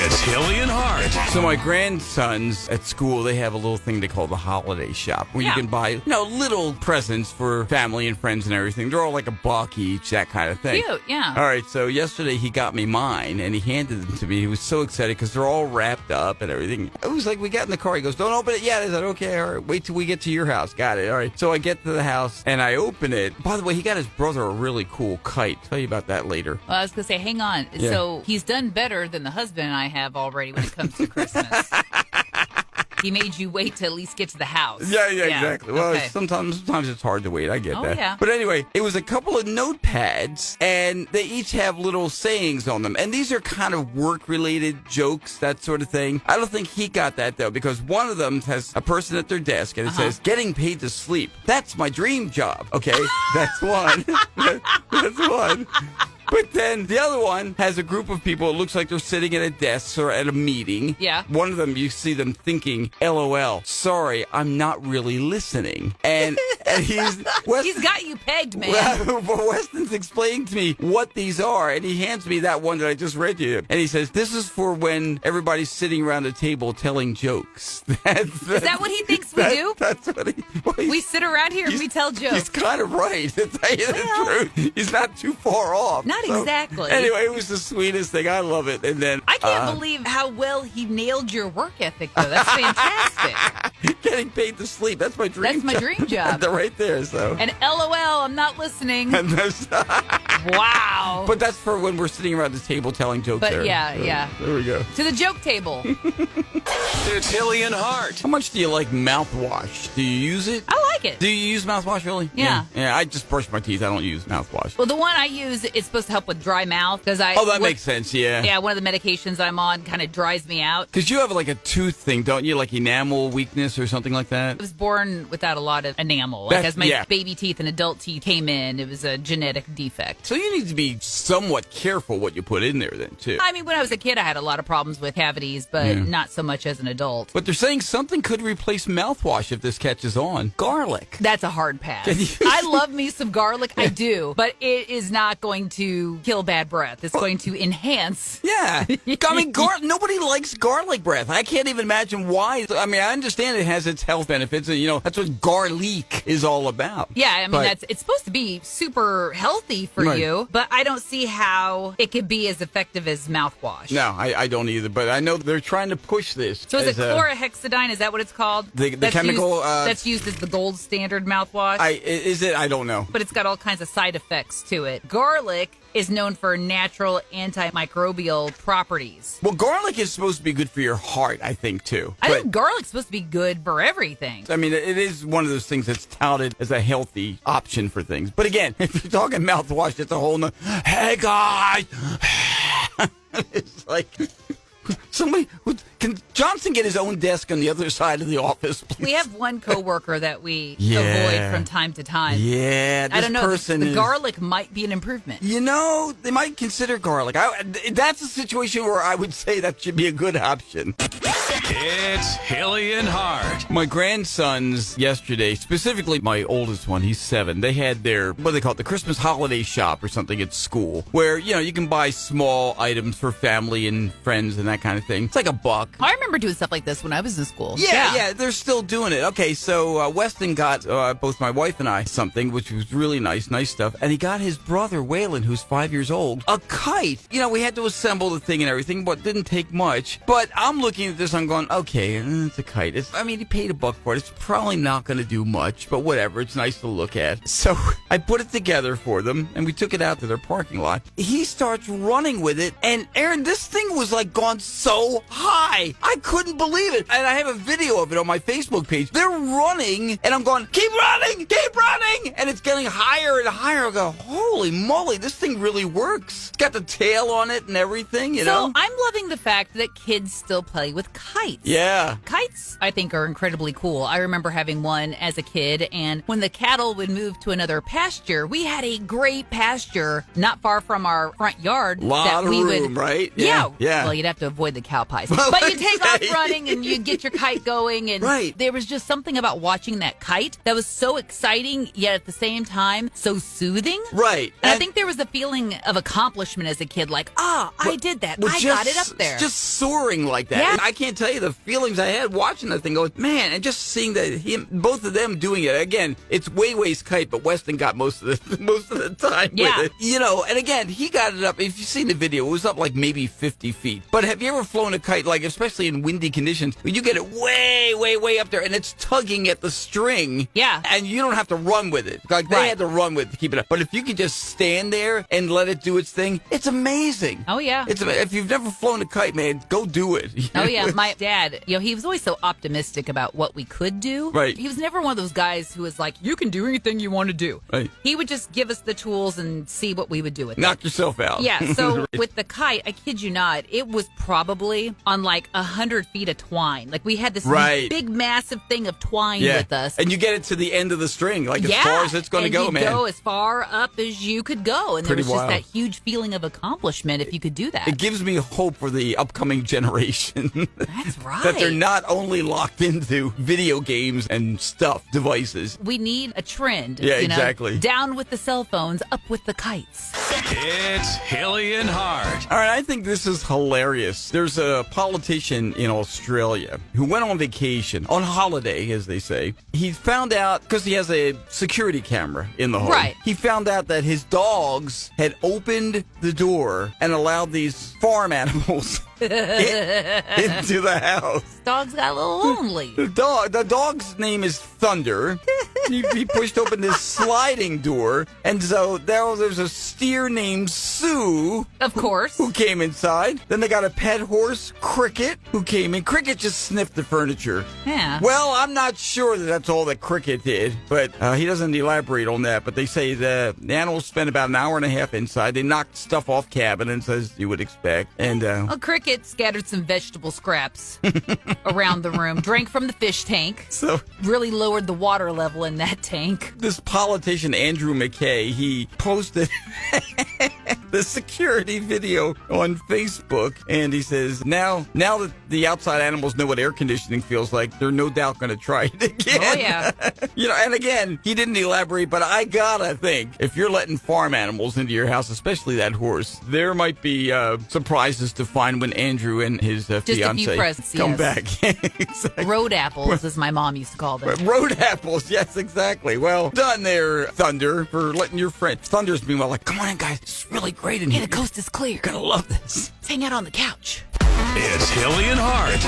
It's Hilly and Hart. So my grandsons at school, they have a little thing they call the holiday shop where you can buy, little presents for family and friends and everything. They're all like $1 each, that kind of thing. Cute, yeah. All right, so yesterday he got me mine and he handed them to me. He was so excited because they're all wrapped up and everything. It was like we got in the car. He goes, "Don't open it yet." I said, "Okay, all right, wait till we get to your house." Got it. All right. So I get to the house and I open it. By the way, he got his brother a really cool kite. Tell you about that later. Well, I was going to say, hang on. Yeah. So he's done better than the husband I have already when it comes to Christmas. He made you wait to at least get to the house. Yeah, exactly. Well, okay. sometimes it's hard to wait. I get that. Yeah. But anyway, it was a couple of notepads, and they each have little sayings on them. And these are kind of work-related jokes, that sort of thing. I don't think he got that, though, because one of them has a person at their desk, and it says, "Getting paid to sleep. That's my dream job." Okay, that's one. That's one. But then the other one has a group of people. It looks like they're sitting at a desk or at a meeting. Yeah. One of them, you see them thinking, "LOL, sorry, I'm not really listening." And he's got you pegged, man. Well, Weston's explaining to me what these are, and he hands me that one that I just read to you. And he says, "This is for when everybody's sitting around a table telling jokes." Is that what he thinks we do? That's what we sit around here and we tell jokes. He's kind of right, to tell you the truth. He's not too far off. Not exactly. Anyway, it was the sweetest thing. I love it. And then I can't believe how well he nailed your work ethic, though. That's fantastic. Getting paid to sleep. That's my dream That's my dream job. They're right there, so. And LOL, I'm not listening. Wow. But that's for when we're sitting around the table telling jokes. But there. yeah. There we go. To the joke table. It's Hilly and Hart. How much do you like mouthwash? Do you use it? I like it. Do you use mouthwash, really? Yeah. Yeah, I just brush my teeth. I don't use mouthwash. Well, the one I use, it's supposed to help with dry mouth. That makes sense, yeah. Yeah, one of the medications I'm on kind of dries me out. Because you have like a tooth thing, don't you? Like enamel weakness or something like that? I was born without a lot of enamel. Like as my baby teeth and adult teeth came in, it was a genetic defect. So you need to be somewhat careful what you put in there then, too. I mean, when I was a kid, I had a lot of problems with cavities, but not so much as an adult. But they're saying something could replace mouthwash if this catches on. Garlic. That's a hard pass. I love me some garlic. I do. But it is not going to kill bad breath. It's going to enhance. Yeah. I mean, nobody likes garlic breath. I can't even imagine why. I mean, I understand it has its health benefits, and, that's what garlic is all about. Yeah, I mean, it's supposed to be super healthy for you, but I don't see how it could be as effective as mouthwash. No, I don't either, but I know they're trying to push this. So is it chlorhexidine? Is that what it's called? The chemical? That's used as the gold standard mouthwash? Is it? I don't know. But it's got all kinds of side effects to it. Garlic is known for natural antimicrobial properties. Well, garlic is supposed to be good for your heart, I think, too. I think garlic's supposed to be good for everything. I mean, it is one of those things that's touted as a healthy option for things. But again, if you're talking mouthwash, it's a whole nother, "Hey, guys!" It's like... Can Johnson get his own desk on the other side of the office, please? We have one coworker that we avoid from time to time. Yeah, I don't know. The garlic might be an improvement. They might consider garlic. That's a situation where I would say that should be a good option. It's Hilly and Hart. My grandsons yesterday, specifically my oldest one, he's 7, they had their, what do they call it, the Christmas holiday shop or something at school, where, you can buy small items for family and friends and that kind of thing. It's like $1. I remember doing stuff like this when I was in school. Yeah, they're still doing it. Okay, so Weston got both my wife and I something, which was really nice stuff. And he got his brother, Waylon, who's 5 years old, a kite. We had to assemble the thing and everything, but it didn't take much. But I'm looking at this, I'm going, okay, it's a kite. He paid $1 for it. It's probably not going to do much, but whatever. It's nice to look at. So I put it together for them, and we took it out to their parking lot. He starts running with it, and Aaron, this thing was like gone so high. I couldn't believe it. And I have a video of it on my Facebook page. They're running, and I'm going, keep running! And it's getting higher and higher. I go, holy moly, this thing really works. It's got the tail on it and everything, you know? So I'm loving the fact that kids still play with kites. kites. Yeah. Kites, I think, are incredibly cool. I remember having one as a kid, and when the cattle would move to another pasture, we had a great pasture not far from our front yard. Lot of room, right? Yeah. Yeah. Well, you'd have to avoid the cow pies. Well, but you take off okay. running, and you get your kite going, and Right. there was just something about watching that kite that was so exciting, yet at the same time, so soothing. Right. And I think there was a feeling of accomplishment as a kid, like, I did that. I got it up there. Just soaring like that. Yeah. And I can't tell you the feelings I had watching that thing going, man, and just seeing that both of them doing it. Again, it's Weiwei's kite, but Weston got most of the time Yeah. with it. And again, he got it up. If you've seen the video, it was up like maybe 50 feet. But have you ever flown a kite, like especially in windy conditions, when you get it way, way, way up there and it's tugging at the string? Yeah. And you don't have to run with it. Like they had to run with it to keep it up. But if you could just stand there and let it do its thing, it's amazing. Oh, yeah. If you've never flown a kite, man, go do it. Oh, yeah. My dad, he was always so optimistic about what we could do. Right. He was never one of those guys who was like, you can do anything you want to do. Right. He would just give us the tools and see what we would do with it. Knock yourself out. Yeah, so with the kite, I kid you not, it was probably on like 100 feet of twine. Like we had this big, massive thing of twine with us. And you get it to the end of the string, like as far as it's going to go, man. man. Go as far up as you could go. And Pretty there was just wild. that huge feeling of accomplishment if you could do that. It gives me hope for the upcoming generation. That's right. That they're not only locked into video games and stuff, devices. We need a trend. Yeah, exactly. Down with the cell phones, up with the kites. It's Hilly and Hart. All right, I think this is hilarious. There's a politician in Australia who went on vacation, on holiday, as they say. He found out, because he has a security camera in the home, Right. he found out that his dogs had opened the door and allowed these farm animals into the house. Dogs got a little lonely. The dog's name is Thunder. He pushed open this sliding door, and so there's a steer named Sue, Of course. who came inside. Then they got a pet horse, Cricket, who came in. Cricket just sniffed the furniture. Yeah. Well, I'm not sure that that's all that Cricket did, but he doesn't elaborate on that. But they say the animals spent about an hour and a half inside. They knocked stuff off cabinets, as you would expect. And Well, Cricket scattered some vegetable scraps around the room, drank from the fish tank, so really lowered the water level in that tank. this politician, Andrew McKay, he posted the security video on Facebook, and he says, now that the outside animals know what air conditioning feels like, they're no doubt going to try it again. Oh, yeah. And again, he didn't elaborate, but I gotta think, if you're letting farm animals into your house, especially that horse, there might be surprises to find when Andrew and his a few fiance presents, come yes. back. Exactly. Road apples, as my mom used to call them. Road apples, yes, exactly. Well done there, Thunder, for letting your friend. Thunder's meanwhile like, come on in, guys. It's really great in Hey, here. the coast is clear. You're gonna love this. Let's hang out on the couch. It's Hilly and Hart.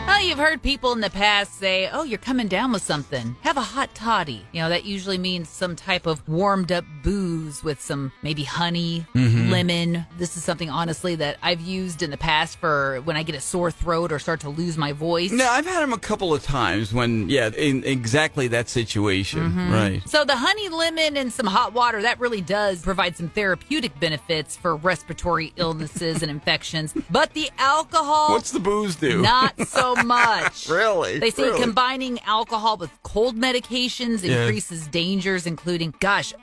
Oh, you've heard people in the past say, oh, you're coming down with something. Have a hot toddy. That usually means some type of warmed up booze with some maybe honey, lemon. This is something, honestly, that I've used in the past for when I get a sore throat or start to lose my voice. No, I've had them a couple of times when, in exactly that situation. Right. So the honey, lemon, and some hot water, that really does provide some therapeutic benefits for respiratory illnesses and infections. But the alcohol, What's the booze do? not so much. Really? They say Really? combining alcohol with cold medications increases dangers, including,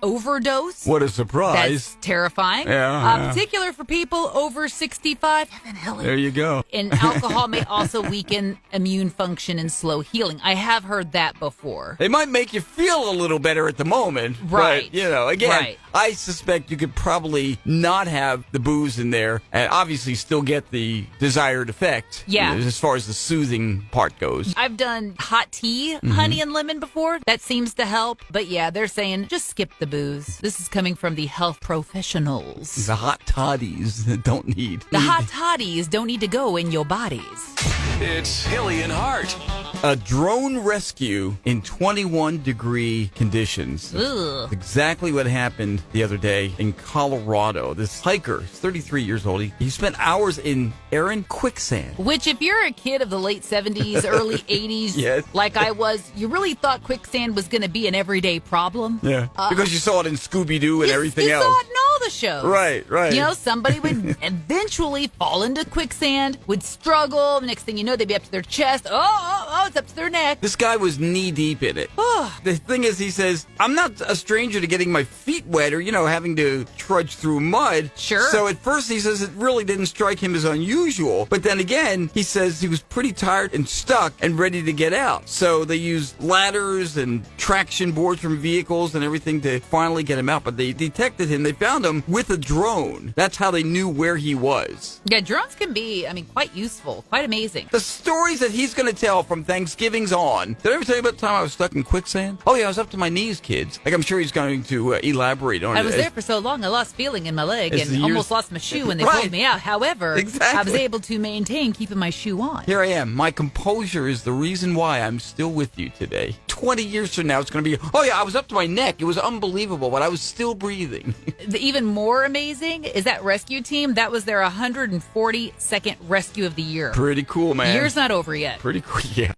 overdose. What a surprise. That's terrifying. Yeah. Particular for people over 65. Heaven, Helen. There you go. And alcohol may also weaken immune function and slow healing. I have heard that before. They might make you feel a little better at the moment. Right. But, again, Right. I suspect you could probably not have the booze in there and obviously still get the desired effect. Yeah. As far as the soothing part goes. I've done hot tea, honey and lemon before. That seems to help. But yeah, they're saying just skip the booze. This is coming from the health professionals. The hot toddies don't need. The hot toddies don't need to go in your bodies. It's Hilly and Hart. A drone rescue in 21-degree conditions. Ugh. That's exactly what happened the other day in Colorado. This hiker, he's 33 years old, he spent hours in Aaron quicksand. Which, if you're a kid of the late 70s, early 80s, Yes. like I was, you really thought quicksand was going to be an everyday problem. Yeah. Because you saw it in Scooby-Doo and everything you else. saw it in all the shows. Right. You know, somebody would eventually fall into quicksand, would struggle. Next thing you know, they'd be up to their chest. Oh, it's up to their neck. This guy was knee deep in it. The thing is, he says, I'm not a stranger to getting my feet wet or, having to trudge through mud. Sure. So at first he says it really didn't strike him as unusual. But then again, he says he was pretty tired and stuck and ready to get out. So they used ladders and traction boards from vehicles and everything to finally get him out. But they detected him. They found him with a drone. That's how they knew where he was. Yeah, drones can be, quite useful, quite amazing. The stories that he's going to tell from Thanksgiving's on. Did I ever tell you about the time I was stuck in quicksand? Oh, yeah, I was up to my knees, kids. Like, I'm sure he's going to elaborate on it. I was there for so long, I lost feeling in my leg As the and years- almost lost my shoe when they Right. pulled me out. However, Exactly. I was able to maintain keeping my shoe on. Here I am. My composure is the reason why I'm still with you today. 20 years from now, it's going to be, oh, yeah, I was up to my neck. It was unbelievable, but I was still breathing. The even more amazing is that rescue team. That was their 142nd rescue of the year. Pretty cool, man. The year's not over yet. Pretty cool, yeah.